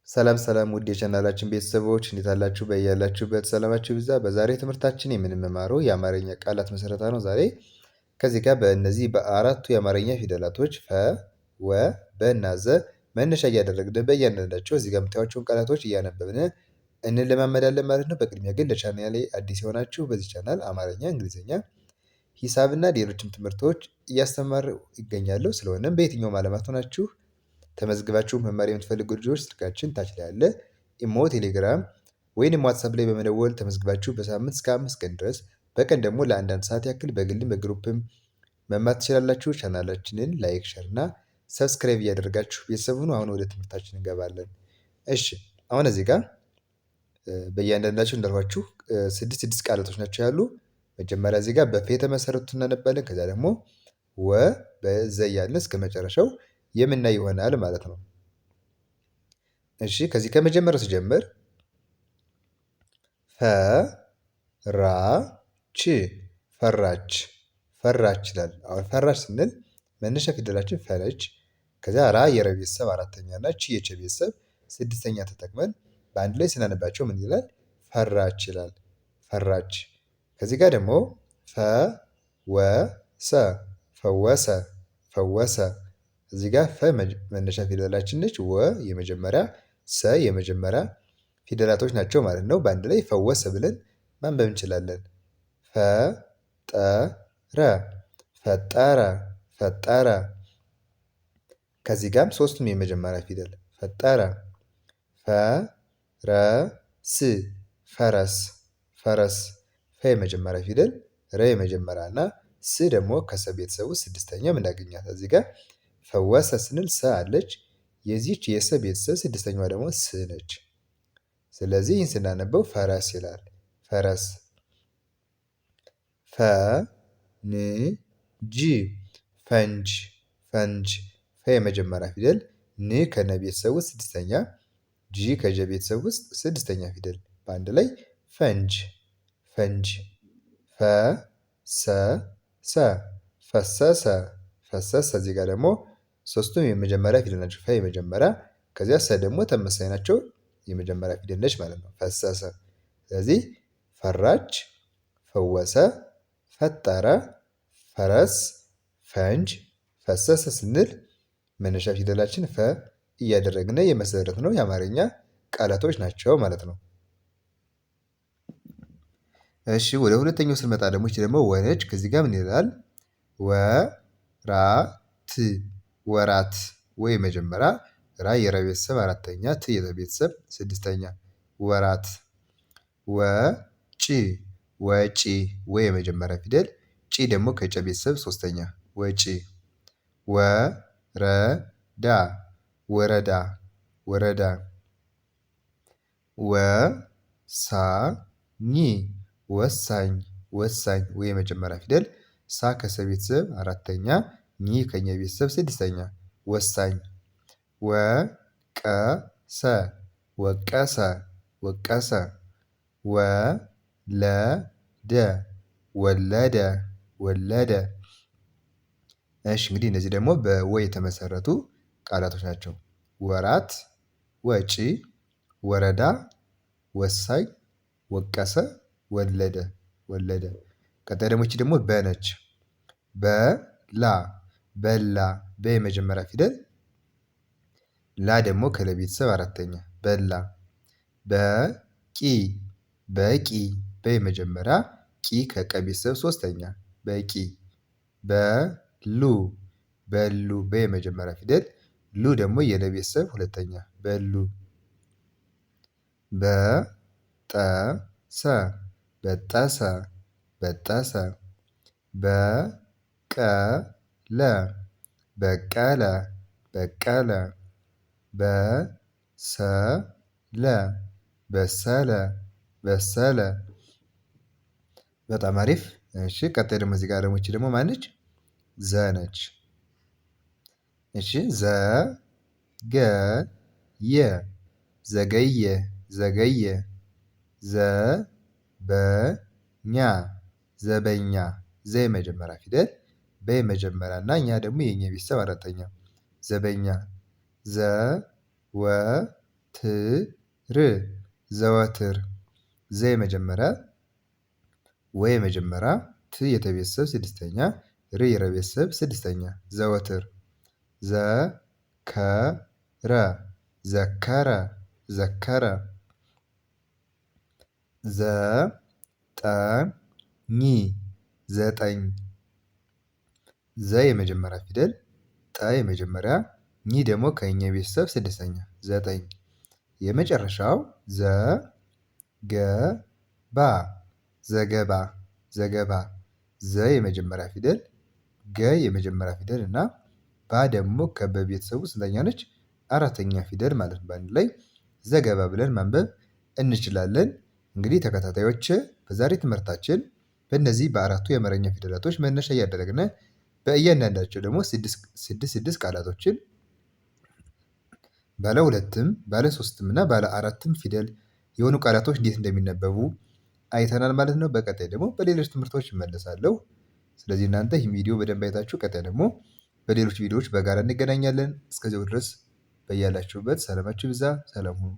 ሰላም ሰላም ውድ የቻናላችን ቤተሰቦች እንዴት አላችሁ? በያላችሁበት ሰላማችሁ ይብዛ። በዛሬ ትምህርታችን የምንማረው የአማርኛ ቃላት ምስረታ ነው። ዛሬ ከዚህ ጋር በእነዚህ በአራቱ የአማርኛ ፊደላቶች ፈ፣ ወ፣ በ እና ዘ መነሻ እያደረግን በእያንዳንዳቸው እዚህ ጋር የምታዩዋቸውን ቃላቶች እያነበብን እንለማመዳለን ማለት ነው። በቅድሚያ ግን ለቻናሌ አዲስ የሆናችሁ በዚህ ቻናል አማርኛ፣ እንግሊዝኛ፣ ሂሳብና ሌሎችም ትምህርቶች እያስተማር ይገኛለሁ። ስለሆነም በየትኛውም ዓለማት ሆናችሁ ተመዝግባችሁ መማር የምትፈልጉ ልጆች ስልካችን ታች ላይ አለ። ኢሞ፣ ቴሌግራም ወይንም ዋትሳፕ ላይ በመደወል ተመዝግባችሁ በሳምንት እስከ 5 ቀን ድረስ በቀን ደግሞ ለአንዳንድ ሰዓት ያክል በግልም በግሩፕም መማር ትችላላችሁ። ቻናላችንን ላይክ፣ ሸር እና ሰብስክራይብ እያደረጋችሁ ቤተሰብ ሁኑ። አሁን ወደ ትምህርታችን እንገባለን። እሺ አሁን እዚህ ጋር በእያንዳንዳቸው እንዳልኳችሁ ስድስት ቃላቶች ናቸው ያሉ። መጀመሪያ እዚህ ጋር በፈ የተመሰረቱት እናነባለን። ከዛ ደግሞ ወ በዘ እያልን እስከ መጨረሻው የምናይ ይሆናል ማለት ነው። እሺ ከዚህ ከመጀመሪያው ስጀምር ፈራች ፈራች ፈራች ይላል። አሁን ፈራች ስንል መነሻ ፊደላችን ፈነች። ከዚያ ራ የረ ቤተሰብ አራተኛ እና ቺ የቸ ቤተሰብ ስድስተኛ ተጠቅመን በአንድ ላይ ስናነባቸው ምን ይላል? ፈራች ይላል። ፈራች። ከዚህ ጋር ደግሞ ፈወሰ ፈወሰ ፈወሰ። እዚህ ጋር ፈ መነሻ ፊደላችን ነች። ወ የመጀመሪያ፣ ሰ የመጀመሪያ ፊደላቶች ናቸው ማለት ነው። በአንድ ላይ ፈወሰ ብለን ማንበብ እንችላለን። ፈጠረ ፈጠረ ፈጠረ። ከዚህ ጋርም ሶስቱም የመጀመሪያ ፊደል ፈጠረ። ፈረስ ፈረስ ፈረስ። ፈ የመጀመሪያ ፊደል፣ ረ የመጀመሪያ እና ስ ደግሞ ከሰ ቤተሰብ ውስጥ ስድስተኛ የምናገኛት እዚህ ጋር ፈወሰ ስንል ሰ አለች። የዚች የሰ ቤተሰብ ስድስተኛዋ ደግሞ ስ ነች። ስለዚህ ይህን ስናነበው ፈረስ ይላል። ፈረስ። ፈንጂ ፈንጅ ፈንጅ። ፈ የመጀመሪያ ፊደል፣ ን ከነ ቤተሰብ ውስጥ ስድስተኛ፣ ጂ ከጀ ቤተሰብ ውስጥ ስድስተኛ ፊደል በአንድ ላይ ፈንጅ ፈንጅ። ፈሰሰ ፈሰሰ ፈሰሰ። እዚህ ጋር ደግሞ ሶስቱም የመጀመሪያ ፊደል ናቸው። ፈ የመጀመሪያ፣ ከዚያ ሰ ደግሞ ተመሳሳይ ናቸው። የመጀመሪያ ፊደል ነች ማለት ነው። ፈሰሰ። ስለዚህ ፈራች፣ ፈወሰ፣ ፈጠረ፣ ፈረስ፣ ፈንጅ፣ ፈሰሰ ስንል መነሻ ፊደላችን ፈ እያደረግን የመሰረት ነው የአማርኛ ቃላቶች ናቸው ማለት ነው። እሺ ወደ ሁለተኛው ስንመጣ ደግሞ እቺ ደግሞ ወነች። ከዚህ ጋር ምን ይላል? ወራት ወራት። ወይ መጀመሪያ፣ ራ የረ ቤተሰብ አራተኛ፣ ት የተ ቤተሰብ ስድስተኛ ወራት። ወጪ ወጪ። ወይ የመጀመሪያ ፊደል፣ ጪ ደግሞ ከጨ ቤተሰብ ሶስተኛ ወጪ። ወረዳ ወረዳ ወረዳ። ወሳኝ ወሳኝ ወሳኝ። ወይ የመጀመሪያ ፊደል፣ ሳ ከሰ ቤተሰብ አራተኛ፣ ኝ ከኘ ቤተሰብ ስድስተኛ ወሳኝ። ወቀሰ ወቀሰ ወቀሰ። ወለደ ወለደ ወለደ። እሺ እንግዲህ እነዚህ ደግሞ በወ የተመሰረቱ ቃላቶች ናቸው። ወራት፣ ወጪ፣ ወረዳ፣ ወሳኝ፣ ወቀሰ፣ ወለደ ወለደ። ቀጣይ ደግሞ ይቺ ደግሞ በነች። በላ በላ። በ የመጀመሪያ ፊደል፣ ላ ደግሞ ከለቤተሰብ አራተኛ በላ። በቂ በቂ። በ የመጀመሪያ፣ ቂ ከቀ ቤተሰብ ሶስተኛ በቂ። በሉ በሉ። በ የመጀመሪያ ፊደል፣ ሉ ደግሞ የለ ቤተሰብ ሁለተኛ በሉ። በጠሰ በጠሰ በጠሰ። በቀለ በቀለ በቀለ። በሰለ በሰለ በሰለ። በጣም አሪፍ። እሺ ቀጣይ ደግሞ እዚህ ጋር ደግሞ እቺ ደግሞ ማነች? ዘ ነች። እሺ ዘገየ ዘገየ ዘገየ። ዘበኛ ዘበኛ። ዘ የመጀመሪያ ፊደል፣ በ የመጀመሪያ እና እኛ ደግሞ የኛ ቤተሰብ አራተኛ ዘበኛ። ዘወትር ትር ዘወትር ዘ የመጀመሪያ ወ የመጀመሪያ ት የተቤተሰብ ስድስተኛ ር የረቤተሰብ ስድስተኛ ዘወትር ዘከረ ዘከረ ዘከረ ዘጠኝ ዘጠኝ ዘ የመጀመሪያ ፊደል ጠ የመጀመሪያ ኝ ደግሞ ከኛ ቤተሰብ ስድስተኛ ዘጠኝ የመጨረሻው ዘገባ ዘገባ ዘገባ ዘ የመጀመሪያ ፊደል ገ የመጀመሪያ ፊደል እና ባ ደግሞ ከበቤተሰቡ ስንተኛ ነች? አራተኛ ፊደል ማለት ነው። በአንድ ላይ ዘገባ ብለን ማንበብ እንችላለን። እንግዲህ ተከታታዮች በዛሬ ትምህርታችን በእነዚህ በአራቱ የአማርኛ ፊደላቶች መነሻ እያደረግን በእያንዳንዳቸው ደግሞ ስድስት ቃላቶችን ባለ ሁለትም ባለ ሶስትም እና ባለ አራትም ፊደል የሆኑ ቃላቶች እንዴት እንደሚነበቡ አይተናል ማለት ነው። በቀጣይ ደግሞ በሌሎች ትምህርቶች እመለሳለሁ። ስለዚህ እናንተ ይህን ቪዲዮ በደንብ አይታችሁ ቀጣይ ደግሞ በሌሎች ቪዲዮዎች በጋራ እንገናኛለን። እስከዚያው ድረስ በያላችሁበት ሰላማችሁ ይብዛ። ሰላም ሁኑ።